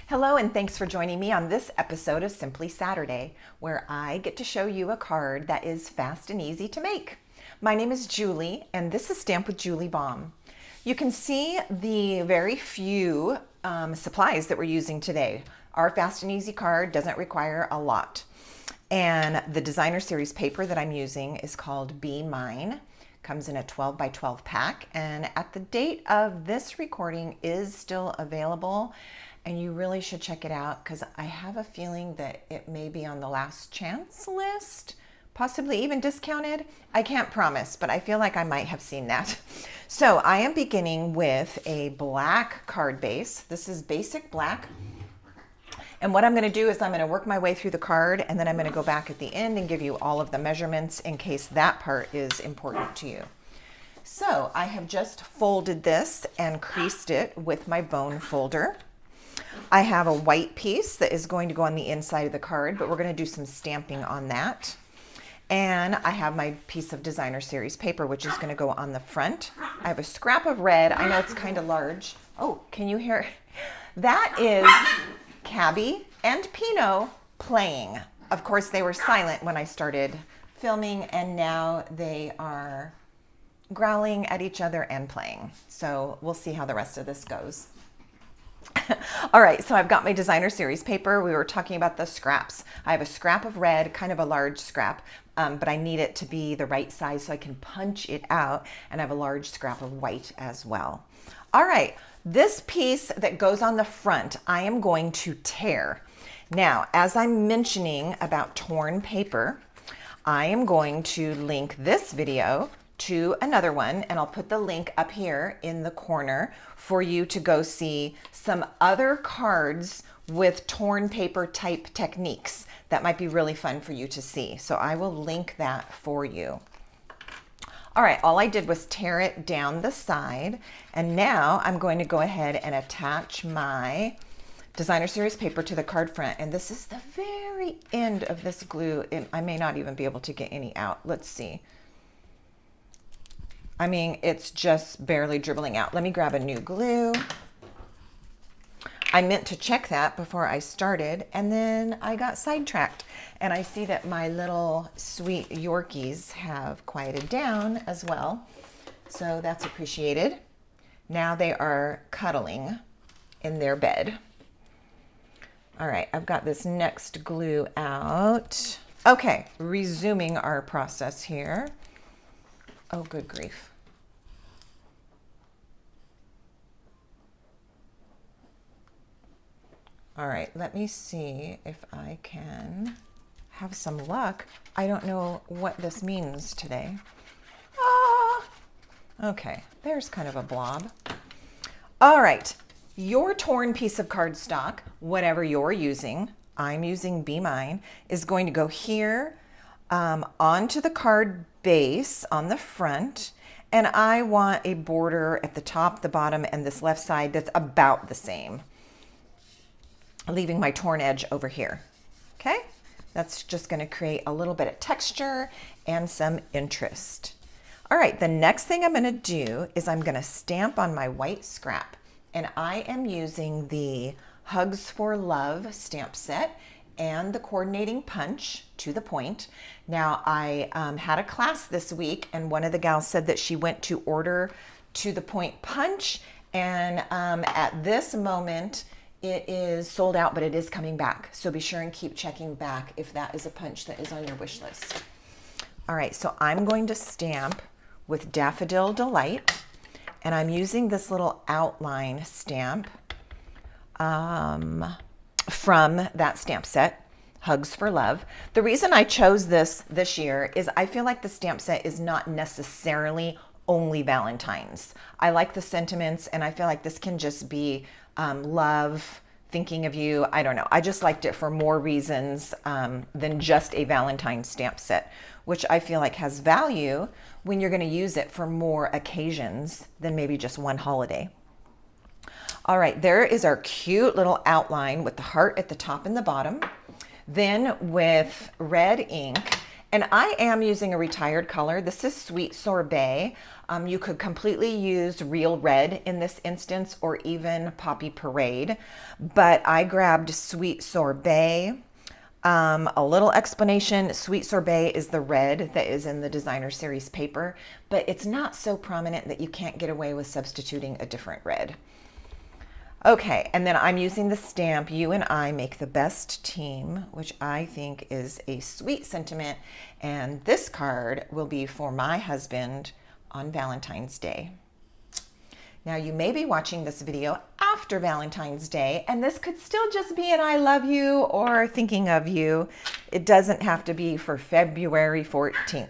Hello and thanks for joining me on this episode of Simply Saturday, where I get to show you a card that is fast and easy to make. My name is Julie and this is Stamp with Julie Baum. You can see the very few supplies that we're using today. Our fast and easy card doesn't require a lot. And the designer series paper that I'm using is called Be Mine. Comes in a 12 by 12 pack, and at the date of this recording is still available, and you really should check it out because I have a feeling that it may be on the last chance list, possibly even discounted. I can't promise, but I feel like I might have seen that. So I am beginning with a black card base. This is basic black. And what I'm going to do is I'm going to work my way through the card, and then I'm going to go back at the end and give you all of the measurements in case that part is important to you. So I have just folded this and creased it with my bone folder. I have a white piece that is going to go on the inside of the card, but we're going to do some stamping on that. And I have my piece of designer series paper, which is going to go on the front. I have a scrap of red. I know it's kind of large. Oh, can you hear? That is Cabby and Pinot playing. Of course, they were silent when I started filming, and now they are growling at each other and playing. So we'll see how the rest of this goes. All right, so I've got my designer series paper. We were talking about the scraps. I have a scrap of red, kind of a large scrap, but I need it to be the right size so I can punch it out, and I have a large scrap of white as well. All right, this piece that goes on the front, I am going to tear. Now, as I'm mentioning about torn paper, I am going to link this video to another one, and I'll put the link up here in the corner for you to go see some other cards with torn paper type techniques that might be really fun for you to see. So I will link that for you. All right, all I did was tear it down the side, and now I'm going to go ahead and attach my designer series paper to the card front, and this is the very end of this glue. I may not even be able to get any out. Let's see. I mean, it's just barely dribbling out. Let me grab a new glue. I meant to check that before I started, and then I got sidetracked. And I see that my little sweet Yorkies have quieted down as well. So that's appreciated. Now they are cuddling in their bed. All right, I've got this next glue out. Okay, resuming our process here. Oh, good grief. All right, let me see if I can have some luck. I don't know what this means today. Ah, okay, there's kind of a blob. All right, your torn piece of cardstock, whatever you're using, I'm using Be Mine, is going to go here onto the card base on the front, and I want a border at the top, the bottom, and this left side that's about the same, leaving my torn edge over here. Okay, that's just going to create a little bit of texture and some interest. All right, the next thing I'm going to do is I'm going to stamp on my white scrap, and I am using the Hugs for Love stamp set and the coordinating punch to the point. Now, I had a class this week, and one of the gals said that she went to order to the point punch, and at this moment, it is sold out, but it is coming back. So be sure and keep checking back if that is a punch that is on your wish list. All right, so I'm going to stamp with Daffodil Delight, and I'm using this little outline stamp from that stamp set, Hugs for Love. The reason I chose this year is I feel like the stamp set is not necessarily only Valentines. I like the sentiments, and I feel like this can just be love, thinking of you. I don't know. I just liked it for more reasons than just a Valentine stamp set, which I feel like has value when you're going to use it for more occasions than maybe just one holiday. All right, there is our cute little outline with the heart at the top and the bottom. Then with red ink, And I am using a retired color. This is Sweet Sorbet. You could completely use Real Red in this instance, or even Poppy Parade, but I grabbed Sweet Sorbet. A little explanation, Sweet Sorbet is the red that is in the designer series paper, but it's not so prominent that you can't get away with substituting a different red. Okay, and then I'm using the stamp You and I Make the Best Team, which I think is a sweet sentiment, and this card will be for my husband on Valentine's Day. Now, you may be watching this video after Valentine's Day, and this could still just be an I love you or thinking of you. It doesn't have to be for February 14th.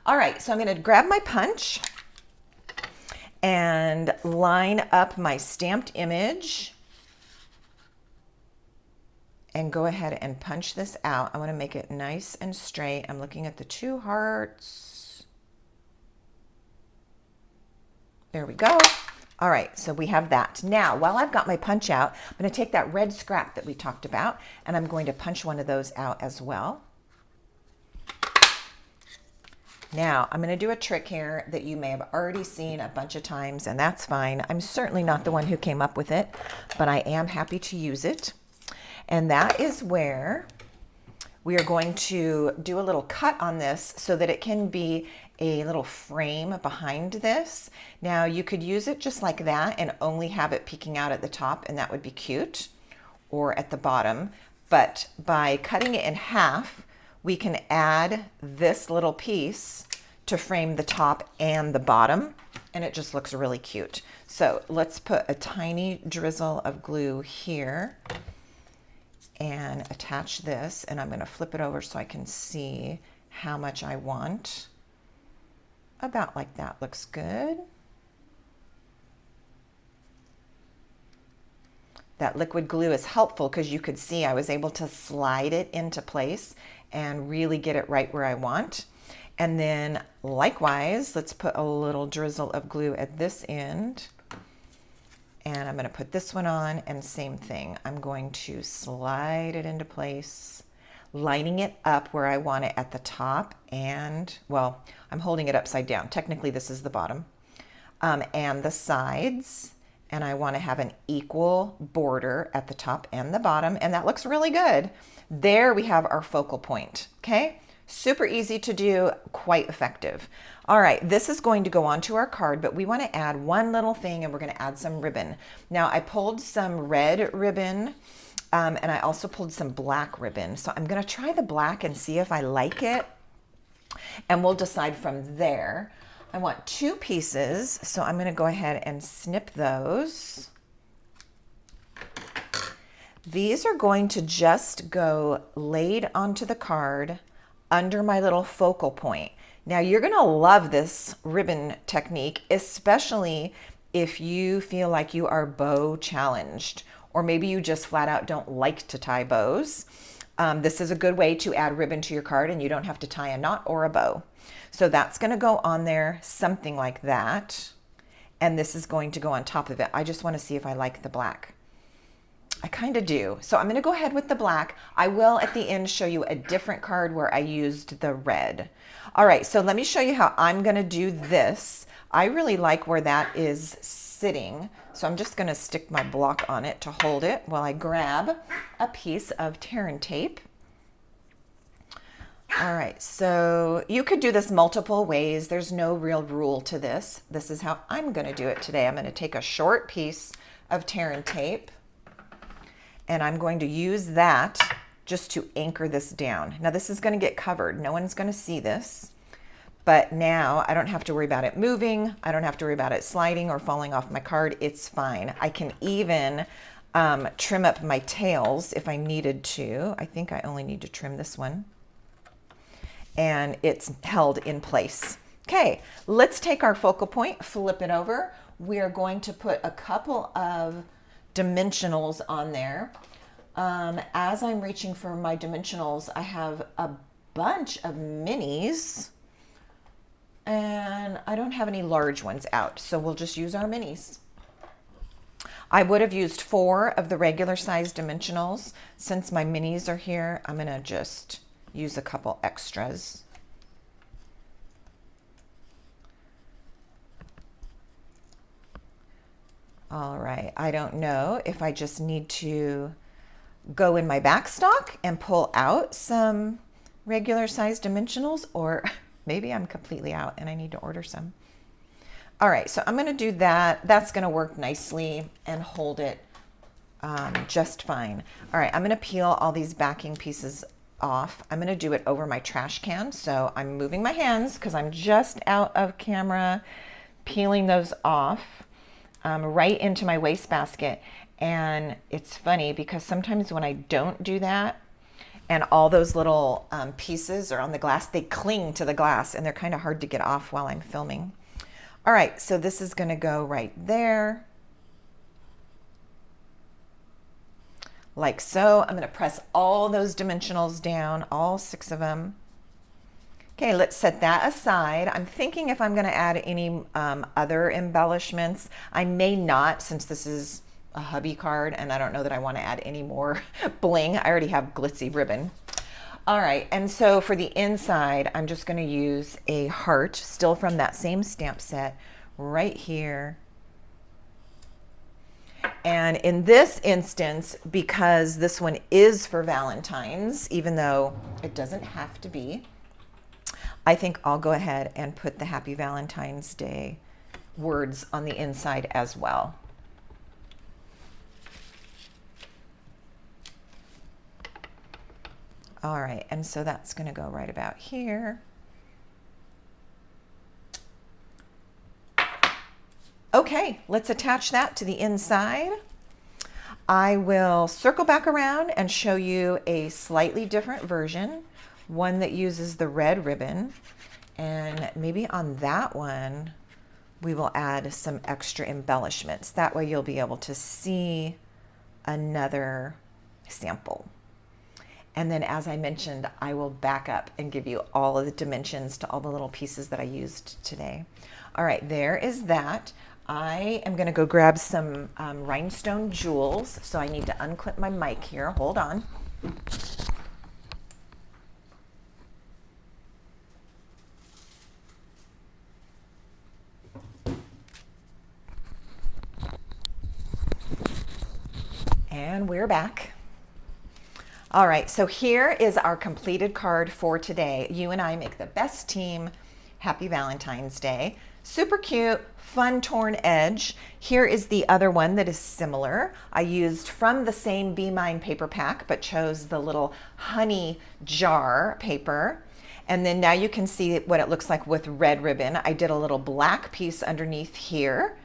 All right, so I'm going to grab my punch and line up my stamped image and go ahead and punch this out. I want to make it nice and straight. I'm looking at the 2 hearts. There we go. All right, so we have that. Now, while I've got my punch out, I'm going to take that red scrap that we talked about, and I'm going to punch one of those out as well. Now, I'm going to do a trick here that you may have already seen a bunch of times, and that's fine. I'm certainly not the one who came up with it, but I am happy to use it. And that is where we are going to do a little cut on this so that it can be a little frame behind this. Now, you could use it just like that and only have it peeking out at the top, and that would be cute, or at the bottom. But by cutting it in half, we can add this little piece to frame the top and the bottom, and it just looks really cute. So let's put a tiny drizzle of glue here and attach this, and I'm going to flip it over so I can see how much I want. About like that looks good. That liquid glue is helpful because you could see I was able to slide it into place and really get it right where I want. And then likewise, let's put a little drizzle of glue at this end. And I'm going to put this one on, and same thing. I'm going to slide it into place, lining it up where I want it at the top, and, well, I'm holding it upside down. Technically, this is the bottom, and the sides, and I want to have an equal border at the top and the bottom, and that looks really good. There we have our focal point, okay? Super easy to do, quite effective. All right, this is going to go onto our card, but we want to add one little thing, and we're going to add some ribbon. Now, I pulled some red ribbon, and I also pulled some black ribbon. So I'm going to try the black and see if I like it, and we'll decide from there. I want 2 pieces, so I'm going to go ahead and snip those. These are going to just go laid onto the card under my little focal point. Now, you're going to love this ribbon technique, especially if you feel like you are bow challenged, or maybe you just flat out don't like to tie bows. This is a good way to add ribbon to your card, and you don't have to tie a knot or a bow. So that's going to go on there, something like that. And this is going to go on top of it. I just want to see if I like the black. I kind of do. So I'm going to go ahead with the black. I will at the end show you a different card where I used the red. All right, so let me show you how I'm going to do this. I really like where that is sitting. So I'm just going to stick my block on it to hold it while I grab a piece of tear and tape. All right, so you could do this multiple ways. There's no real rule to this. This is how I'm going to do it today. I'm going to take a short piece of tear and tape, and I'm going to use that just to anchor this down. Now, this is going to get covered. No one's going to see this, but now I don't have to worry about it moving. I don't have to worry about it sliding or falling off my card. It's fine. I can even trim up my tails if I needed to. I think I only need to trim this one, and it's held in place. Okay, let's take our focal point, flip it over. We are going to put a couple of dimensionals on there. As I'm reaching for my dimensionals, I have a bunch of minis, and I don't have any large ones out, so we'll just use our minis. I would have used 4 of the regular size dimensionals. Since my minis are here, I'm gonna just use a couple extras. All right, I don't know if I just need to go in my backstock and pull out some regular size dimensionals, or maybe I'm completely out and I need to order some. All right, so I'm gonna do that. That's gonna work nicely and hold it just fine. All right, I'm gonna peel all these backing pieces off. I'm gonna do it over my trash can. So I'm moving my hands because I'm just out of camera, peeling those off right into my wastebasket. And it's funny because sometimes when I don't do that and all those little pieces are on the glass, they cling to the glass and they're kind of hard to get off while I'm filming. All right, so this is gonna go right there. Like so. I'm gonna press all those dimensionals down, all 6 of them. Okay, let's set that aside. I'm thinking if I'm gonna add any other embellishments. I may not, since this is a hubby card and I don't know that I wanna add any more bling. I already have glitzy ribbon. All right, and so for the inside, I'm just gonna use a heart, still from that same stamp set, right here. And in this instance, because this one is for Valentine's, even though it doesn't have to be, I think I'll go ahead and put the Happy Valentine's Day words on the inside as well. All right, and so that's gonna go right about here. Okay, let's attach that to the inside. I will circle back around and show you a slightly different version, one that uses the red ribbon. And maybe on that one, we will add some extra embellishments. That way you'll be able to see another sample. And then, as I mentioned, I will back up and give you all of the dimensions to all the little pieces that I used today. All right, there is that. I am gonna go grab some rhinestone jewels. So I need to unclip my mic here, hold on. And we're back. All right, so here is our completed card for today. You and I make the best team. Happy Valentine's Day. Super cute, fun torn edge. Here is the other one that is similar. I used from the same Be Mine paper pack, but chose the little honey jar paper. And then now you can see what it looks like with red ribbon. I did a little black piece underneath here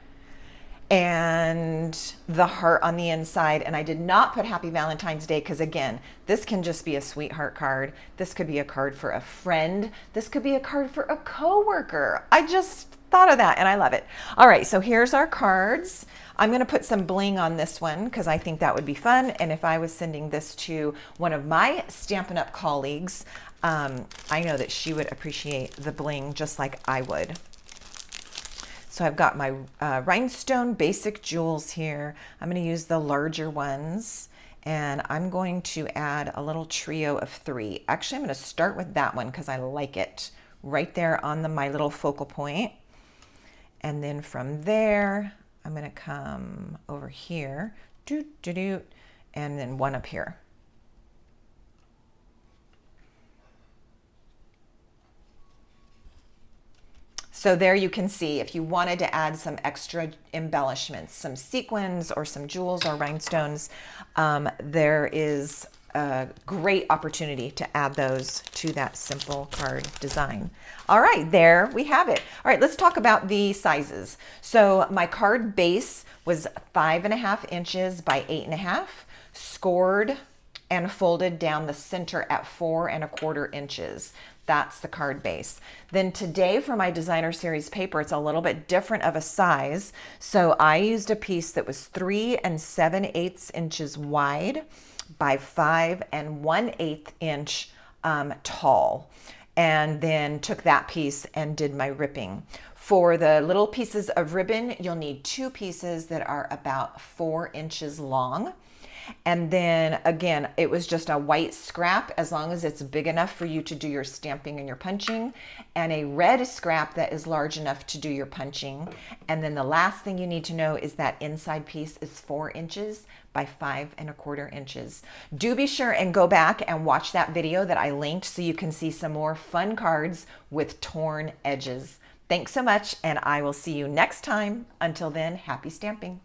and the heart on the inside. And I did not put Happy Valentine's Day because, again, this can just be a sweetheart card. This could be a card for a friend. This could be a card for a coworker. I just thought of that and I love it. All right, so here's our cards. I'm gonna put some bling on this one because I think that would be fun. And if I was sending this to one of my Stampin' Up! Colleagues, I know that she would appreciate the bling just like I would. So I've got my rhinestone basic jewels here. I'm gonna use the larger ones and I'm going to add a little trio of 3. Actually, I'm gonna start with that one because I like it right there on my little focal point. And then from there, I'm gonna come over here, and then one up here. So there you can see, if you wanted to add some extra embellishments, some sequins or some jewels or rhinestones, there is a great opportunity to add those to that simple card design. All right, there we have it. All right, let's talk about the sizes. So my card base was 5.5 inches by 8.5, scored and folded down the center at 4.25 inches. That's the card base. Then today for my designer series paper, it's a little bit different of a size. So I used a piece that was 3 7/8 inches wide by 5 1/8 inch tall. And then took that piece and did my ripping. For the little pieces of ribbon, you'll need 2 pieces that are about 4 inches long. And then again, it was just a white scrap as long as it's big enough for you to do your stamping and your punching, and a red scrap that is large enough to do your punching. And then the last thing you need to know is that inside piece is 4 inches by 5¼ inches. Do be sure and go back and watch that video that I linked so you can see some more fun cards with torn edges. Thanks so much, and I will see you next time. Until then, happy stamping.